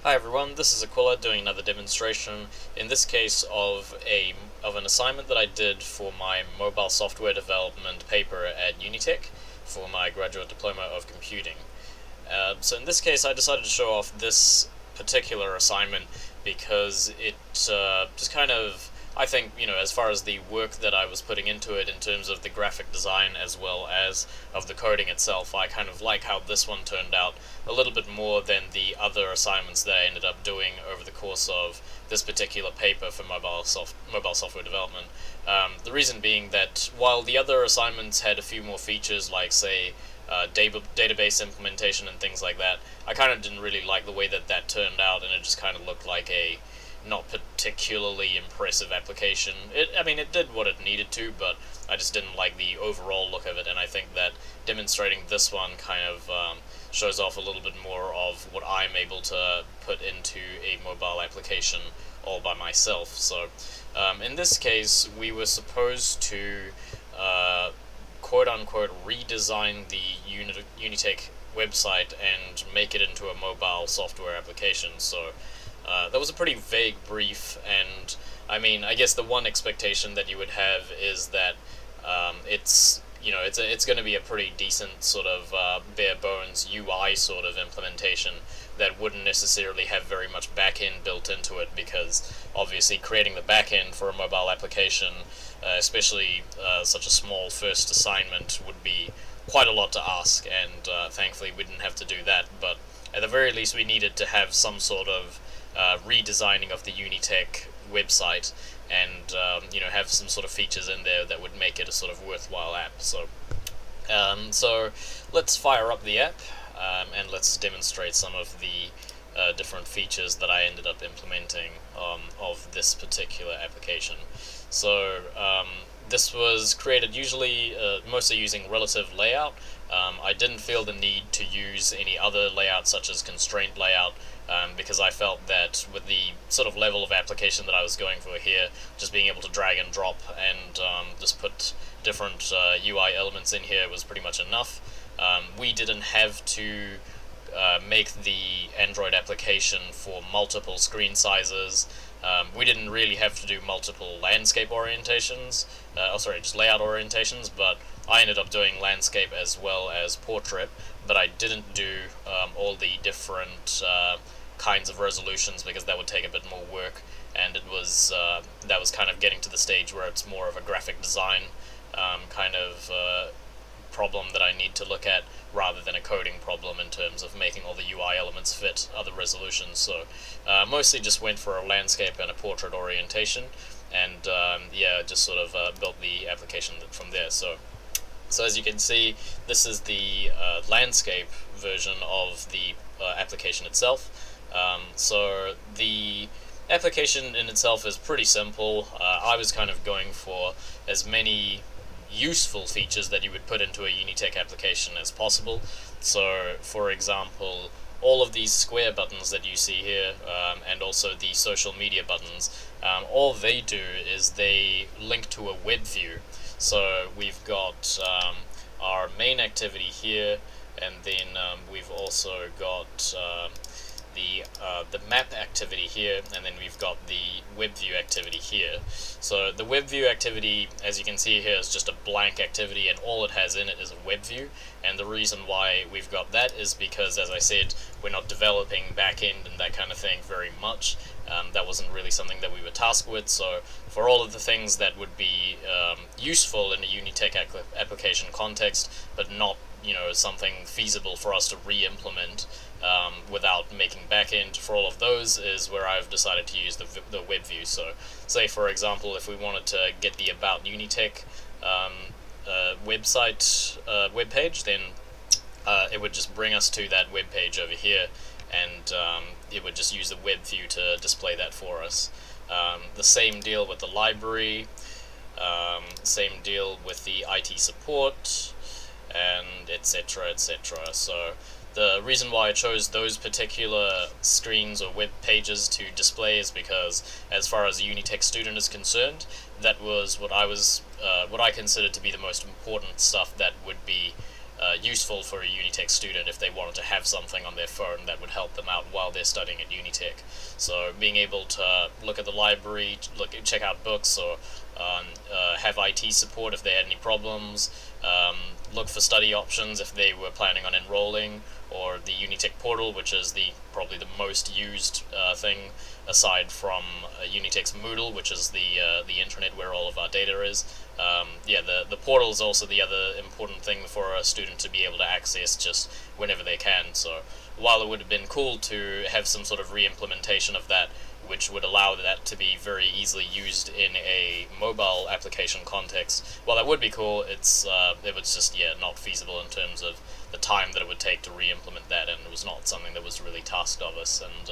Hi everyone, this is Aquila doing another demonstration, in this case of an assignment that I did for my mobile software development paper at Unitec for my graduate diploma of computing. So in this case I decided to show off this particular assignment because it just kind of, I think, as far as the work that I was putting into it in terms of the graphic design as well as of the coding itself, I kind of like how this one turned out a little bit more than the other assignments that I ended up doing over the course of this particular paper for mobile software development. The reason being that while the other assignments had a few more features, like say database implementation and things like that, I kind of didn't really like the way that that turned out, and it just kind of looked like a not particularly impressive application. It did what it needed to, but I just didn't like the overall look of it, and I think that demonstrating this one kind of shows off a little bit more of what I'm able to put into a mobile application all by myself. So in this case, we were supposed to quote-unquote redesign the Unitec website and make it into a mobile software application. So that was a pretty vague brief, and I guess the one expectation that you would have is that it's going to be a pretty decent sort of bare bones UI sort of implementation that wouldn't necessarily have very much backend built into it, because obviously creating the backend for a mobile application, especially such a small first assignment, would be quite a lot to ask, and thankfully we didn't have to do that. But at the very least we needed to have some sort of redesigning of the Unitec website, and have some sort of features in there that would make it a sort of worthwhile app. So let's fire up the app, and let's demonstrate some of the different features that I ended up implementing of this particular application. So this was created mostly using relative layout. I didn't feel the need to use any other layout such as constraint layout, because I felt that with the sort of level of application that I was going for here, just being able to drag and drop and just put different UI elements in here was pretty much enough. We didn't have to make the Android application for multiple screen sizes. We didn't really have to do multiple landscape orientations, just layout orientations, but I ended up doing landscape as well as portrait, but I didn't do all the different kinds of resolutions because that would take a bit more work, and that was kind of getting to the stage where it's more of a graphic design kind of problem that I need to look at rather than a coding problem in terms of making all the UI elements fit other resolutions. So mostly just went for a landscape and a portrait orientation, and just sort of built the application from there. So as you can see, this is the landscape version of the application itself. So the application in itself is pretty simple. I was kind of going for as many useful features that you would put into a Unitec application as possible. So for example, all of these square buttons that you see here, and also the social media buttons, all they do is they link to a web view. So we've got our main activity here, and then we've also got the map activity here, and then we've got the web view activity here. So the web view activity, as you can see here, is just a blank activity, and all it has in it is a web view. And the reason why we've got that is because, as I said, we're not developing backend and that kind of thing very much. That wasn't really something that we were tasked with. So for all of the things that would be useful in a Unitec application context, but not something feasible for us to re-implement without making backend, for all of those is where I've decided to use the web view. So say for example, if we wanted to get the About Unitec website web page, then it would just bring us to that web page over here, and it would just use the web view to display that for us. The same deal with the library, same deal with the IT support, and etc. etc. So the reason why I chose those particular screens or web pages to display is because, as far as a Unitec student is concerned, that was what I considered to be the most important stuff that would be useful for a Unitec student if they wanted to have something on their phone that would help them out while they're studying at Unitec. So being able to look at the library, check out books, or have IT support if they had any problems, look for study options if they were planning on enrolling, or the Unitec portal, which is probably the most used thing aside from Unitec's Moodle, which is the intranet where all of our data is. The portal is also the other important thing for a student to be able to access just whenever they can. So while it would have been cool to have some sort of re-implementation of that, which would allow that to be very easily used in a mobile application context, while that would be cool, it was just not feasible in terms of the time that it would take to re-implement that, and it was not something that was really tasked of us. And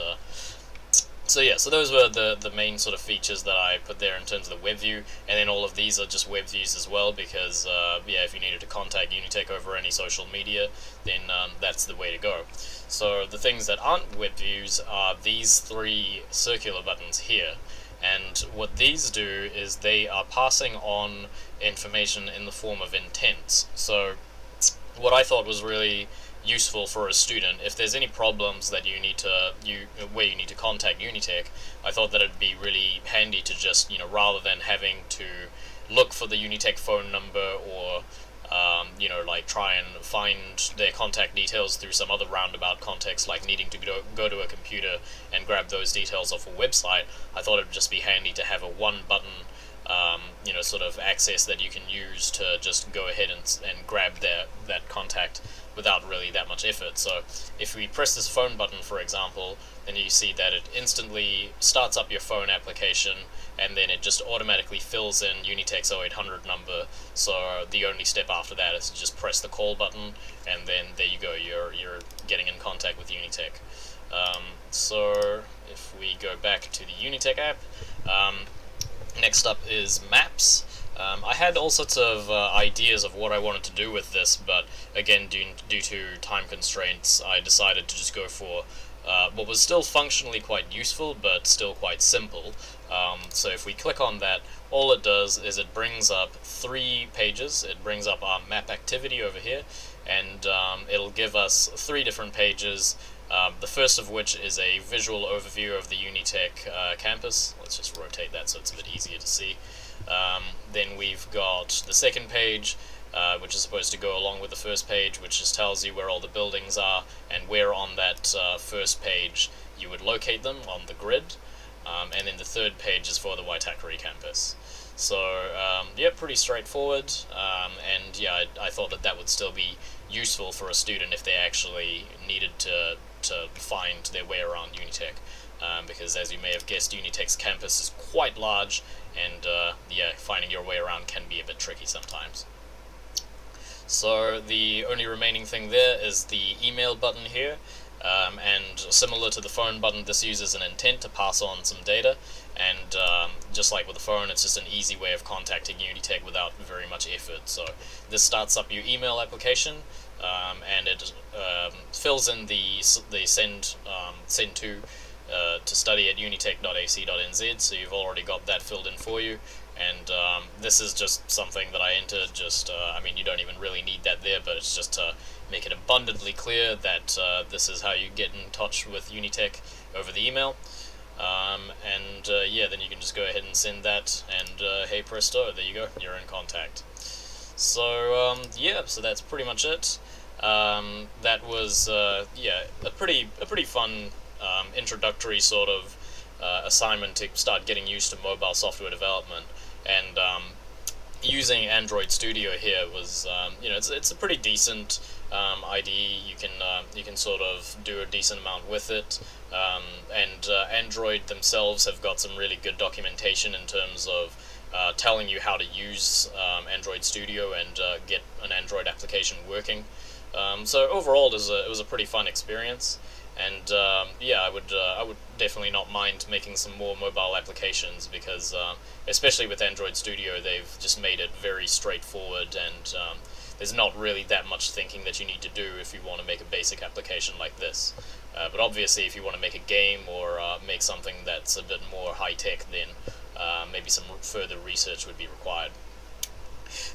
so those were the main sort of features that I put there in terms of the web view, and then all of these are just web views as well, because if you needed to contact Unitec over any social media, then that's the way to go. So the things that aren't web views are these three circular buttons here, and what these do is they are passing on information in the form of intents. So what I thought was really useful for a student, if there's any problems that you need to contact Unitec, I thought that it'd be really handy to just, rather than having to look for the Unitec phone number, or try and find their contact details through some other roundabout context, like needing to go to a computer and grab those details off a website, I thought it would just be handy to have a one button sort of access that you can use to just go ahead and grab that contact without really that much effort. So if we press this phone button, for example, then you see that it instantly starts up your phone application, and then it just automatically fills in Unitec's 0800 number. So the only step after that is to just press the call button, and then there you go, you're getting in contact with Unitec. So if we go back to the Unitec app, next up is Maps. I had all sorts of ideas of what I wanted to do with this, but again, due to time constraints, I decided to just go for what was still functionally quite useful, but still quite simple. So if we click on that, all it does is it brings up 3 pages. It brings up our map activity over here, and it'll give us 3 different pages. The first of which is a visual overview of the Unitec campus. Let's just rotate that so it's a bit easier to see. Then we've got the second page, which is supposed to go along with the first page, which just tells you where all the buildings are and where on that first page you would locate them on the grid. And then the third page is for the Waitakere campus. So, pretty straightforward, and I thought that would still be useful for a student if they actually needed to find their way around Unitec, because as you may have guessed, Unitec's campus is quite large, and finding your way around can be a bit tricky sometimes. So the only remaining thing there is the email button here, and similar to the phone button, this uses an intent to pass on some data, and just like with the phone, it's just an easy way of contacting Unitec without very much effort. So this starts up your email application, and it fills in the send to study at unitec.ac.nz, so you've already got that filled in for you. And this is just something that I entered, you don't even really need that there, but it's just to make it abundantly clear that this is how you get in touch with Unitec over the email. Then you can just go ahead and send that, and hey presto, there you go, you're in contact. So so that's pretty much it. That was a pretty fun introductory sort of assignment to start getting used to mobile software development, and using Android Studio here was it's a pretty decent IDE. You can sort of do a decent amount with it, and Android themselves have got some really good documentation in terms of telling you how to use Android Studio and get an Android application working. So overall, it was a pretty fun experience, and I would definitely not mind making some more mobile applications, because especially with Android Studio, they've just made it very straightforward, and there's not really that much thinking that you need to do if you want to make a basic application like this. But obviously, if you want to make a game or make something that's a bit more high-tech, then maybe some further research would be required.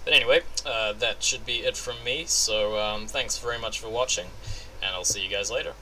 But anyway, that should be it from me. So thanks very much for watching, and I'll see you guys later.